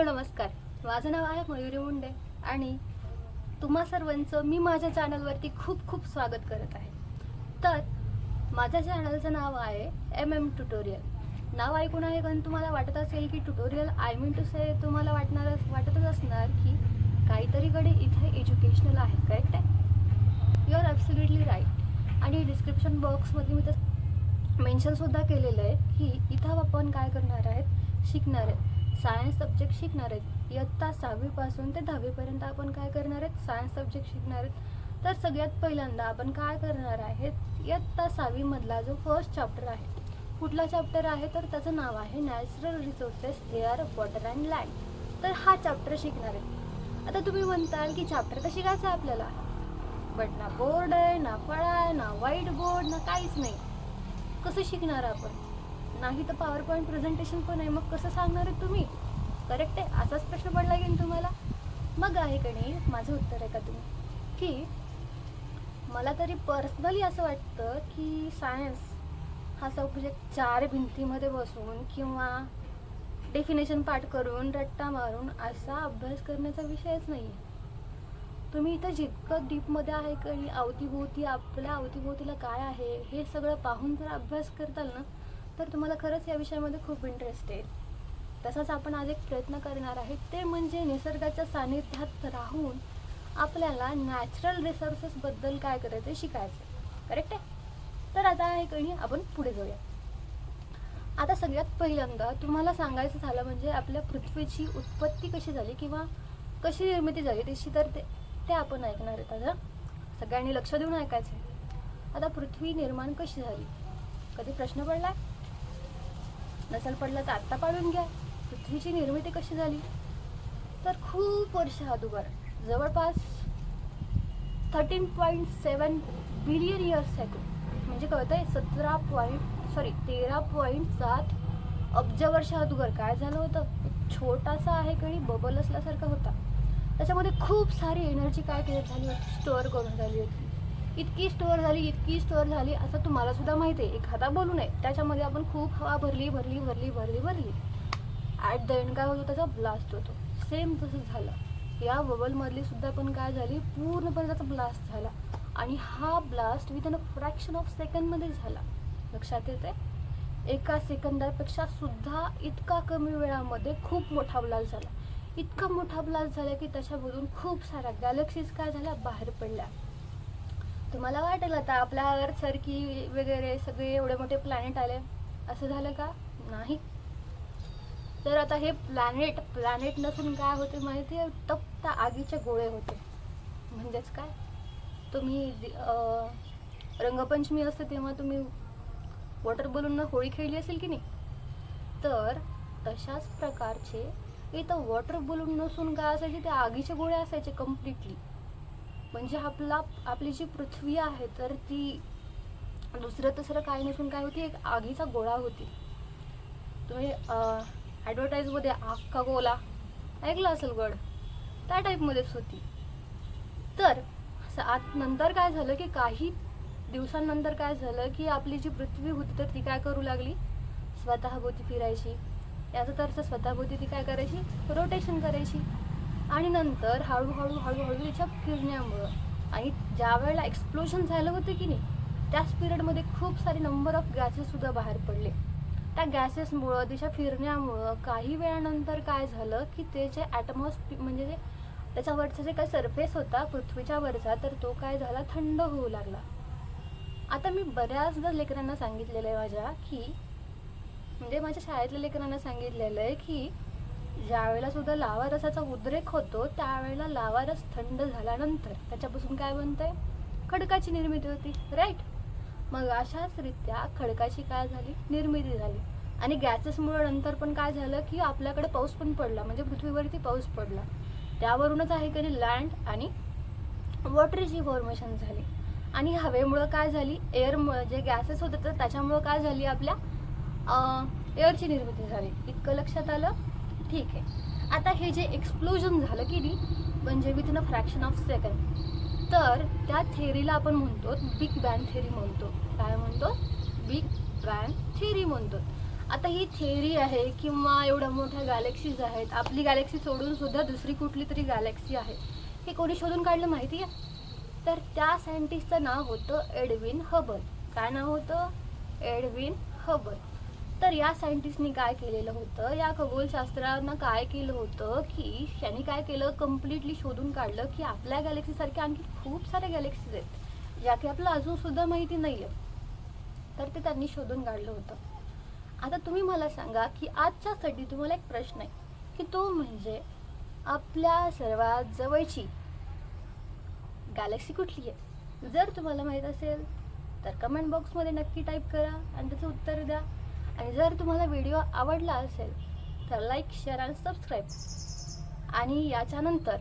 नमस्कार. माझं नाव आहे मयुरी मुंडे आणि तुम्हा सर्वांचं मी माझ्या चॅनलवरती खूप खूप स्वागत करत आहे. तर माझ्या चॅनलचं नाव आहे MM ट्युटोरियल. नाव ऐकून आहे कारण तुम्हाला वाटत असेल की ट्युटोरियल आय मीन टू से तुम्हाला वाटतच असणार की काहीतरीकडे इथे एज्युकेशनल आहे. करेक्ट आहे? You are absolutely right. आणि डिस्क्रिप्शन बॉक्समध्ये मी तर मेन्शनसुद्धा केलेलं आहे की इथं आपण काय करणार आहेत, शिकणार आहेत. सायन्स सब्जेक्ट शिकणार आहेत. इयत्ता 6वी पासून ते 10वी पर्यंत आपण काय करणार आहेत, सायन्स सब्जेक्ट शिकणार आहेत. तर सगळ्यात पहिल्यांदा आपण काय करणार आहेत, इयत्ता 6वी मधला जो फर्स्ट चॅप्टर आहे, कुठला चॅप्टर आहे तर त्याचं नाव आहे natural resources air water and land. तर हा चॅप्टर शिकणार आहे. आता तुम्ही म्हणताल की चॅप्टर तर शिकायचं आहे आपल्याला, बट ना बोर्ड आहे, ना फळा आहे, ना व्हाईट बोर्ड, ना काहीच नाही. कसं शिकणार आपण? नाही तर पॉवर पॉईंट प्रेझेंटेशन पण आहे, मग कसं सांगणार आहे तुम्ही? करेक्ट आहे? असाच प्रश्न पडला की तुम्हाला. मग आहे का नाही माझं उत्तर आहे का तुम्ही की मला तरी पर्सनली असं वाटतं की सायन्स हा सब्जेक्ट 4 भिंतीमध्ये बसून किंवा डेफिनेशन पाठ करून रट्टा मारून असा अभ्यास करण्याचा विषयच नाही आहे. तुम्ही इथं जितकं डीपमध्ये आहे की अवतीभोवती आपल्या अवतीभोवतीला काय आहे हे सगळं पाहून जर अभ्यास करताल ना तर तुम्हाला खरंच या विषयामध्ये खूप इंटरेस्ट येईल. तसाच आपण आज एक प्रयत्न करणार आहे, ते म्हणजे निसर्गाच्या सानिध्यात राहून आपल्याला नॅचरल रिसोर्सेसबद्दल काय करायचं शिकायचं. करेक्ट आहे? तर आता आहे कणी आपण पुढे जाऊया. आता सगळ्यात पहिल्यांदा तुम्हाला सांगायचं झालं म्हणजे आपल्या पृथ्वीची उत्पत्ती कशी झाली किंवा कशी निर्मिती झाली त्याची, तर ते आपण ऐकणार आहेत. आता सगळ्यांनी लक्ष देऊन ऐकायचं आहे. आता पृथ्वी निर्माण कशी झाली, कधी प्रश्न पडला नसेल पडला तर आत्ता पाडून घ्या. पृथ्वीची निर्मिती कशी झाली तर खूप वर्ष अगोदर, जवळपास 13.7 बिलियन इयर्स अगो, म्हणजे कळतंय 13.7 अब्ज वर्ष अगोदर काय झालं होतं. एक छोटासा आहे कणी बबल असल्यासारखा होता. त्याच्यामध्ये खूप सारी एनर्जी काय झाली होती, स्टोअर करून झाली होती. इतकी स्टोअर झाली असं तुम्हाला सुद्धा माहिती आहे. एखादा बोलू नये, त्याच्यामध्ये आपण खूप हवा भरली. ॲट द एंड काय होतो, त्याचा ब्लास्ट होतो. सेम तसंच झालं. या बबलमधली सुद्धा पण काय झाली, पूर्णपणे त्याचा ब्लास्ट झाला. आणि हा blast within a fraction of सेकंडमध्ये झाला. लक्षात येते? एका सेकंदापेक्षा सुद्धा इतका कमी वेळामध्ये खूप मोठा ब्लास्ट झाला. इतका मोठा ब्लास्ट झाला की त्याच्यामधून खूप साऱ्या गॅलेक्सीज काय झाल्या, बाहेर पडल्या. तुम्हाला वाटेल आता आपल्या अर्थसारखी वगैरे सगळे एवढे मोठे प्लॅनेट आले, असं झालं का? नाही. तर आता हे प्लॅनेट नसून काय होते माहिती आहे, तप्त आगीचे गोळे होते. म्हणजेच काय, तुम्ही रंगपंचमी असते तेव्हा तुम्ही वॉटर बलून होळी खेळली असेल की नाही, तर तशाच प्रकारचे इथं वॉटर बलून नसून काय असायचे, ते आगीचे गोळे असायचे कम्प्लिटली. म्हणजे आपली जी पृथ्वी आहे तर ती दुसरं तिसरं काय नसून काय होती, एक आगीचा गोळा होती. तुम्ही ॲडव्हर्टाईजमध्ये आग का गोला ऐकलं असेल गड, त्या टाईपमध्येच होती. तर नंतर काय झालं की काही दिवसांनंतर काय झालं की आपली जी पृथ्वी होती तर ती काय करू लागली, स्वतःभोवती फिरायची. याचा अर्थ स्वतःभोवती ती काय करायची, रोटेशन करायची. आणि नंतर हळूहळू तिच्या फिरण्यामुळं आणि ज्या वेळेला एक्सप्लोजन झालं होतं की नाही, त्याच पिरियडमध्ये खूप सारे नंबर ऑफ गॅसेस सुद्धा बाहेर पडले. त्या गॅसेसमुळं तिच्या फिरण्यामुळं काही वेळानंतर काय झालं की ते जे ॲटमॉस्फिअर म्हणजे त्याच्यावरचा जे काय सरफेस होता पृथ्वीच्या वरचा, तर तो काय झाला, थंड होऊ लागला. आता मी बऱ्याचदा लेकरांना सांगितलेलं आहे माझ्या की म्हणजे माझ्या शाळेतल्या लेकरांना सांगितलेलं आहे की ज्यावेळेला सुद्धा लावा रसाचा उद्रेक होतो त्यावेळेला लावा रस थंड झाल्यानंतर त्याच्यापासून काय बनतंय, खडकाची निर्मिती होती. राईट? मग अशाच रित्या खडकाची काय झाली, निर्मिती झाली. आणि गॅसेसमुळे नंतर पण काय झालं की आपल्याकडे पाऊस पण पडला, म्हणजे पृथ्वीवरती पाऊस पडला. त्यावरूनच आहे की लँड आणि वॉटरची फॉर्मेशन झाली. आणि हवेमुळं काय झाली, एअरमुळं जे गॅसेस होते तर त्याच्यामुळं काय झाली, आपल्या एअरची निर्मिती झाली. इतकं लक्षात आलं? ठीक आहे. आता हे जे एक्सप्लोजन झालं की नाही, म्हणजे with in a fraction of second, तर त्या थेअरीला आपण म्हणतो बिग बँग थेअरी म्हणतो. काय म्हणतो? बिग बँग थेअरी म्हणतो. आता ही थिअरी आहे किंवा एवढ्या मोठ्या गॅलेक्सीज आहेत, आपली गॅलेक्सी सोडून सुद्धा दुसरी कुठली तरी गॅलेक्सी आहे, हे कोणी शोधून काढलं माहिती आहे? तर त्या सायंटिस्टचं नाव होतं एडविन हबल. काय नाव होतं? Edwin Hubble. तर या सायंटिस्टनी काय केलेलं होतं, या खगोलशास्त्रानं काय केलं होतं की त्यांनी काय केलं, कम्प्लिटली शोधून काढलं की आपल्या गॅलेक्सीसारख्या आणखी खूप साऱ्या गॅलेक्सीज आहेत ज्या की आपल्याला अजून सुद्धा माहिती नाही आहे. तर ते त्यांनी शोधून काढलं होतं. आता तुम्ही मला सांगा की आजच्यासाठी तुम्हाला एक प्रश्न आहे की तो म्हणजे आपल्या सर्वात जवळची गॅलेक्सी कुठली आहे? जर तुम्हाला माहीत असेल तर कमेंट बॉक्समध्ये नक्की टाईप करा आणि त्याचं उत्तर द्या. आणि जर तुम्हाला व्हिडिओ आवडला असेल तर लाईक, शेअर आणि सबस्क्राईब. आणि याच्यानंतर